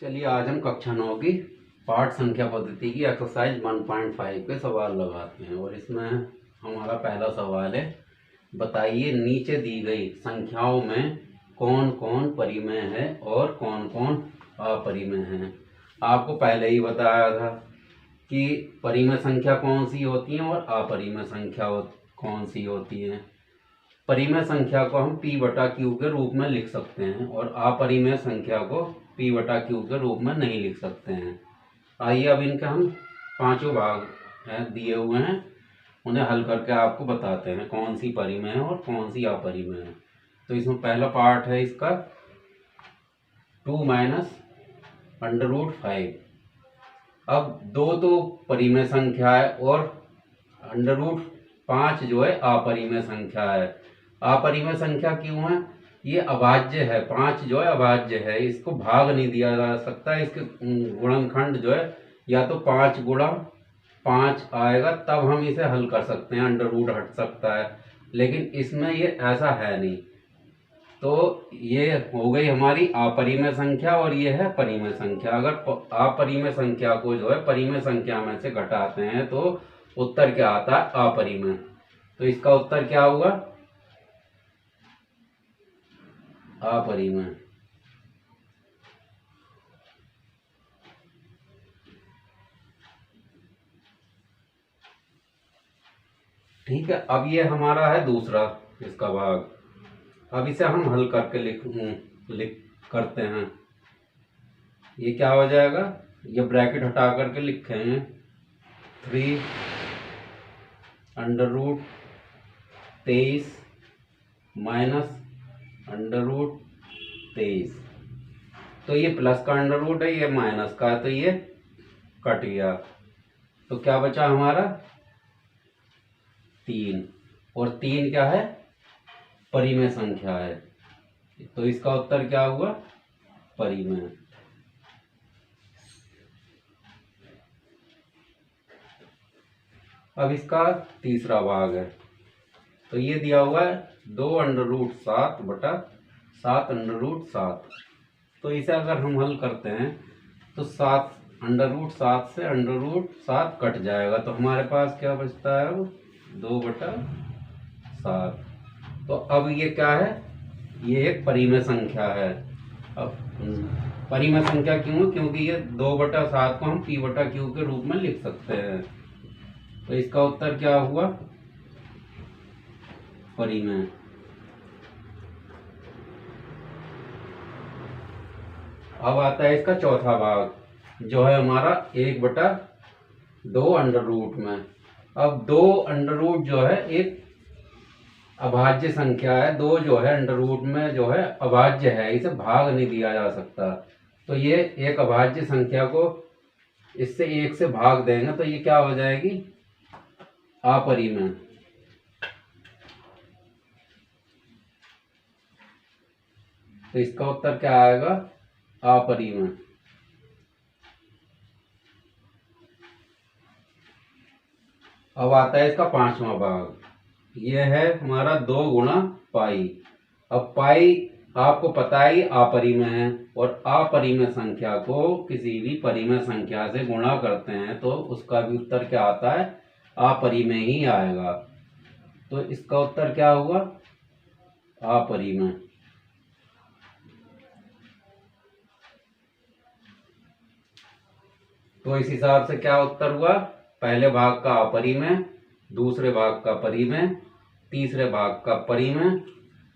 चलिए आज हम कक्षा 9 की पाठ संख्या पद्धति की एक्सरसाइज 1.5 पे सवाल लगाते हैं। और इसमें हमारा पहला सवाल है, बताइए नीचे दी गई संख्याओं में कौन कौन परिमेय है और कौन कौन अपरिमेय है। आपको पहले ही बताया था कि परिमेय संख्या कौन सी होती है और अपरिमेय संख्या कौन सी होती है। परिमेय संख्या को हम p/q के रूप में लिख सकते हैं और अपरिमेय संख्या को p/q के रूप में नहीं लिख सकते हैं। आइए अब इनके हम पांचों भाग दिए हुए हैं, उन्हें हल करके आपको बताते हैं कौन सी परिमेय है और कौन सी अपरिमेय है। तो इसमें पहला पार्ट है इसका 2 - √5। अब दो तो परिमेय संख्या है और √5 जो है अपरिमेय संख्या है। अपरिमेय संख्या क्यों है? ये अभाज्य है, 5 जो है अभाज्य है, इसको भाग नहीं दिया जा सकता। इसके गुणनखंड जो है या तो 5 गुणा 5 आएगा तब हम इसे हल कर सकते हैं, अंडर रूट हट सकता है, लेकिन इसमें ये ऐसा है नहीं। तो ये हो गई हमारी अपरिमेय संख्या और ये है परिमेय संख्या। अगर अपरिमेय संख्या को जो है परिमेय संख्या में से घटाते हैं तो उत्तर क्या आता है? अपरिमेय। तो इसका उत्तर क्या हुआ? अपरिमेय। ठीक है, अब ये हमारा है दूसरा इसका भाग। अब इसे हम हल करके लिख करते हैं। ये क्या हो जाएगा? ये ब्रैकेट हटा करके लिखेंगे 3 √23 माइनस √23। तो ये प्लस का अंडर रूट है, ये माइनस का है, तो ये कट गया। तो क्या बचा हमारा? 3। और 3 क्या है? परिमेय संख्या है, तो इसका उत्तर क्या हुआ? परिमेय। अब इसका तीसरा भाग है, तो ये दिया हुआ है 2 √7 बटा 7 √7। तो इसे अगर हम हल करते हैं तो 7 √7 से √7 कट जाएगा, तो हमारे पास क्या बचता है? वो 2/7। तो अब ये क्या है? ये एक परिमेय संख्या है। अब परिमेय संख्या क्यों है? क्योंकि ये 2/7 को हम p/q के रूप में लिख सकते हैं। तो इसका उत्तर क्या हुआ? परिमेय। अब आता है इसका चौथा भाग, जो है हमारा 1/2 अंडर रूट में। अब 2 अंडर रूट जो है एक अभाज्य संख्या है, 2 जो है अंडर रूट में जो है अभाज्य है, इसे भाग नहीं दिया जा सकता। तो ये एक अभाज्य संख्या को इससे 1 से भाग देंगे तो ये क्या हो जाएगी? अपरिमेय। तो इसका उत्तर क्या आएगा? अपरिमेय। अब आता है इसका पांचवा भाग, यह है हमारा 2 गुणा पाई। अब पाई आपको पता है अपरिमेय है, और अपरिमेय संख्या को किसी भी परिमेय संख्या से गुणा करते हैं तो उसका भी उत्तर क्या आता है? अपरिमेय ही आएगा। तो इसका उत्तर क्या हुआ? अपरिमेय। तो इस हिसाब से क्या उत्तर हुआ? पहले भाग का अपरिमेय, दूसरे भाग का परिमेय, तीसरे भाग का परिमेय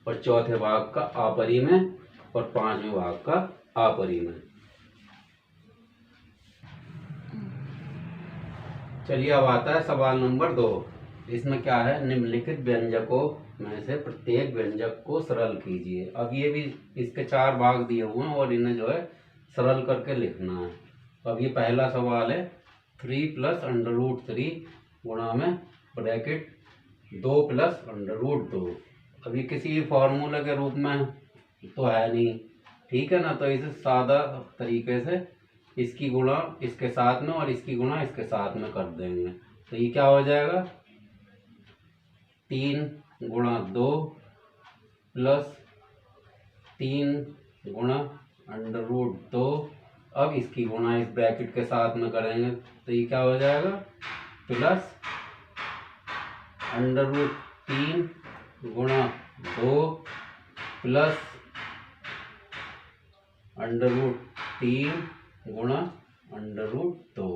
और चौथे भाग का अपरिमेय और पांचवें भाग का अपरिमेय। चलिए अब आता है सवाल नंबर 2। इसमें क्या है? निम्नलिखित व्यंजकों में से प्रत्येक व्यंजक को सरल कीजिए। अब ये भी इसके 4 भाग दिए हुए हैं और इन्हें जो है सरल करके लिखना है। अब ये पहला सवाल है 3 + √3 गुणा में ब्रैकेट 2 + √2। अब ये किसी फॉर्मूले के रूप में तो है नहीं, ठीक है ना। तो इसे सादा तरीके से इसकी गुणा इसके साथ में और इसकी गुणा इसके साथ में कर देंगे। तो ये क्या हो जाएगा? 3 × 2 + 3 × √2 अब इसकी गुणा इस ब्रैकेट के साथ में करेंगे तो ये क्या हो जाएगा, प्लस √3 गुणा 2 प्लस √3 गुणा √2।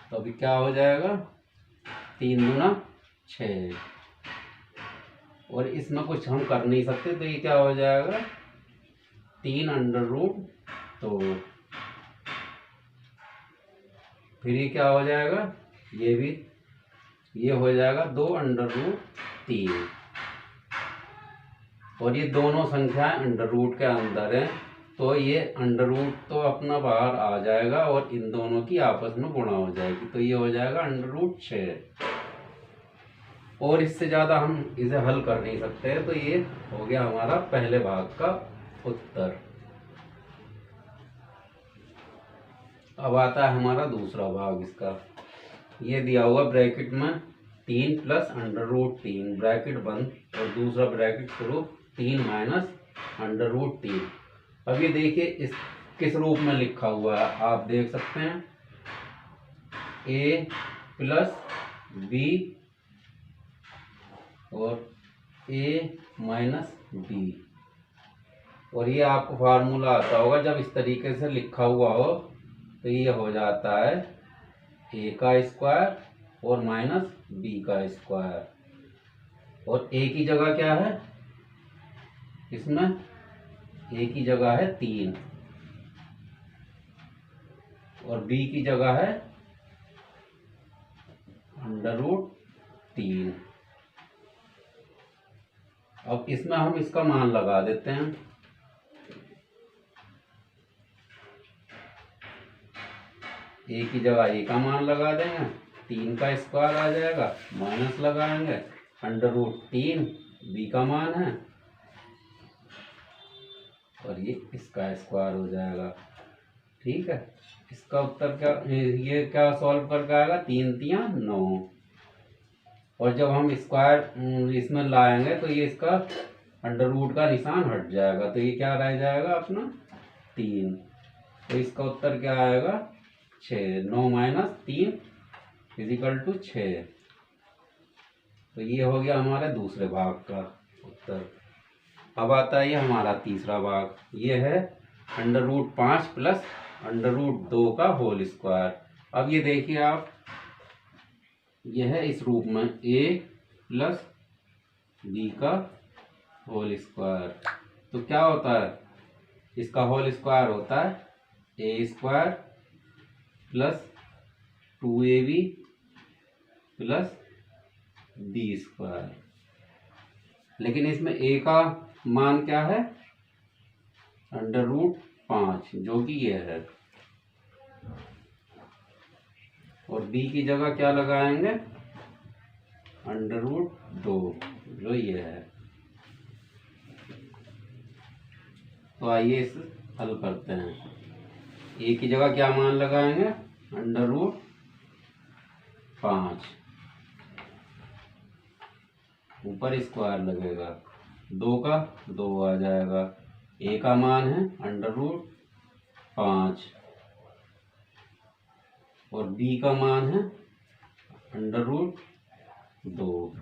तो अभी क्या हो जाएगा, 3 दूना 6, और इसमें कुछ हम कर नहीं सकते तो ये क्या हो जाएगा 3√2। फिर ये क्या हो जाएगा, ये भी ये हो जाएगा 2√3, और ये दोनों संख्याएं अंडर रूट के अंदर हैं तो ये अंडर रूट तो अपना बाहर आ जाएगा और इन दोनों की आपस में गुणा हो जाएगी, तो ये हो जाएगा √6। और इससे ज़्यादा हम इसे हल कर नहीं सकते, तो ये हो गया हमारा पहले भाग का उत्तर। अब आता है हमारा दूसरा भाग इसका। ये दिया हुआ ब्रैकेट में 3 प्लस √3 ब्रैकेट बंद और दूसरा ब्रैकेट शुरू 3 माइनस √3। अब ये देखिए इस किस रूप में लिखा हुआ है, आप देख सकते हैं a प्लस b और a माइनस b, और ये आपको फार्मूला आता होगा जब इस तरीके से लिखा हुआ हो तो ये हो जाता है a का स्क्वायर और माइनस b का स्क्वायर, और a की जगह क्या है, इसमें a की जगह है 3 और b की जगह है √3। अब इसमें हम इसका मान लगा देते हैं। a की जगह a का मान लगा देंगे, 3 का स्क्वायर आ जाएगा, माइनस लगाएंगे √3 b का मान है और ये इसका स्क्वायर हो जाएगा। ठीक है, इसका उत्तर क्या, ये क्या सॉल्व करके आएगा, 3 3 9, और जब हम स्क्वायर इसमें लाएंगे तो ये इसका अंडर रूट का निशान हट जाएगा, तो ये क्या रह जाएगा अपना 3, तो इसका उत्तर क्या आएगा 6। 9 माइनस 3 = 6। तो ये हो गया हमारे दूसरे भाग का उत्तर। अब आता है ये हमारा तीसरा भाग, ये है √5 प्लस √2 का होल स्क्वायर। अब ये देखिए आप, ये है इस रूप में a प्लस b का होल स्क्वायर, तो क्या होता है, इसका होल स्क्वायर होता है a square plus 2ab plus b square. लेकिन इसमें a का मान क्या है, √5 जो कि ये है, और b की जगह क्या लगाएंगे, √2 जो ये है। तो आइए इसे हल करते हैं। a की जगह क्या मान लगाएंगे, √5, ऊपर स्क्वायर लगेगा, 2 का 2 आ जाएगा, a का मान है √5 और b का मान है √2।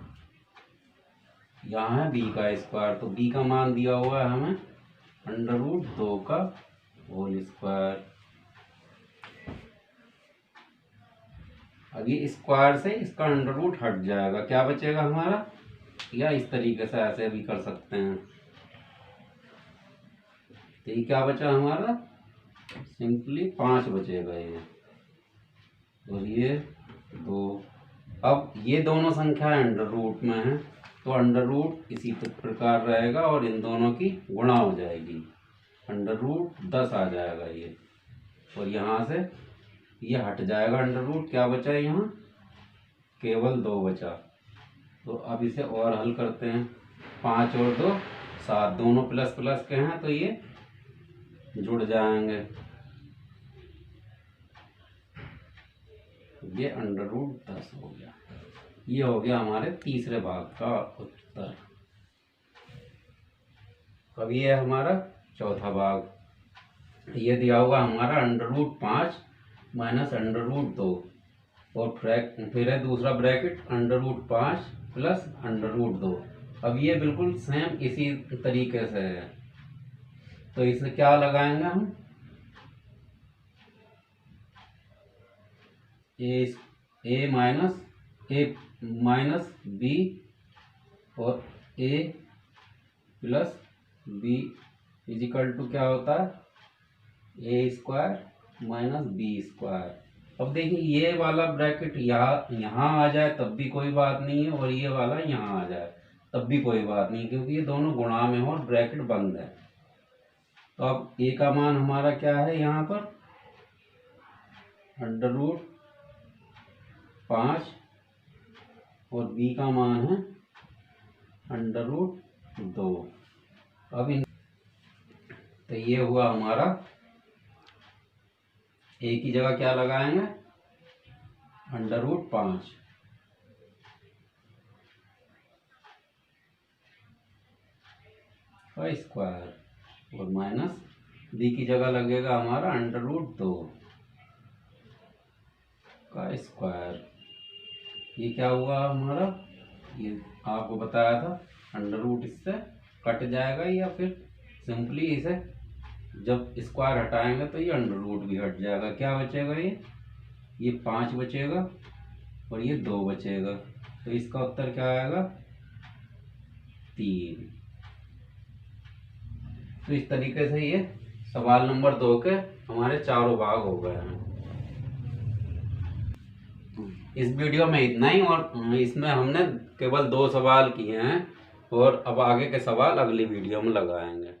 यहाँ है b का स्क्वायर, तो b का मान दिया हुआ है हमें √2 का होल स्क्वायर। अब ये स्क्वायर से इसका अंडर रूट हट जाएगा, क्या बचेगा हमारा, या इस तरीके से ऐसे भी कर सकते हैं। तो ये क्या बचा हमारा, सिंपली 5 बचेगा ये, और ये 2। अब ये दोनों संख्याएं अंडर रूट में हैं तो अंडर रूट इसी प्रकार रहेगा और इन दोनों की गुणा हो जाएगी, √10 आ जाएगा ये, और यहाँ से ये हट जाएगा अंडर रूट, क्या बचा है यहाँ, केवल 2 बचा। तो अब इसे और हल करते हैं, 5 और 2 7, दोनों प्लस प्लस के हैं तो ये जुड़ जाएंगे, ये √10 हो गया। ये हो गया हमारे तीसरे भाग का उत्तर। अब ये है हमारा चौथा भाग। ये दिया होगा हमारा √5 माइनस √2 और फिर है दूसरा ब्रैकेट √5 प्लस √2। अब ये बिल्कुल सेम इसी तरीके से है, तो इसमें क्या लगाएंगे हम, ए माइनस बी और ए प्लस बी इजिकल टू क्या होता है A² माइनस B²। अब देखिए ये वाला ब्रैकेट यहाँ आ जाए तब भी कोई बात नहीं है, और ये वाला यहाँ आ जाए तब भी कोई बात नहीं, क्योंकि ये दोनों गुणा में हो और ब्रैकेट बंद है। तो अब ए का मान हमारा क्या है यहाँ पर √5 और बी का मान है √2। अब तो ये हुआ हमारा, ए की जगह क्या लगाएंगे √5 का स्क्वायर और माइनस बी की जगह लगेगा हमारा √2 का स्क्वायर। ये क्या हुआ हमारा, ये आपको बताया था √ इससे कट जाएगा, या फिर सिंपली इसे जब स्क्वायर हटाएंगे तो ये √ भी हट जाएगा। क्या बचेगा, ये 5 बचेगा और ये 2 बचेगा, तो इसका उत्तर क्या आएगा 3। तो इस तरीके से ये सवाल नंबर 2 के हमारे चारों भाग हो गए हैं। इस वीडियो में इतना ही, और इसमें हमने केवल 2 सवाल किए हैं, और अब आगे के सवाल अगली वीडियो में लगाएंगे।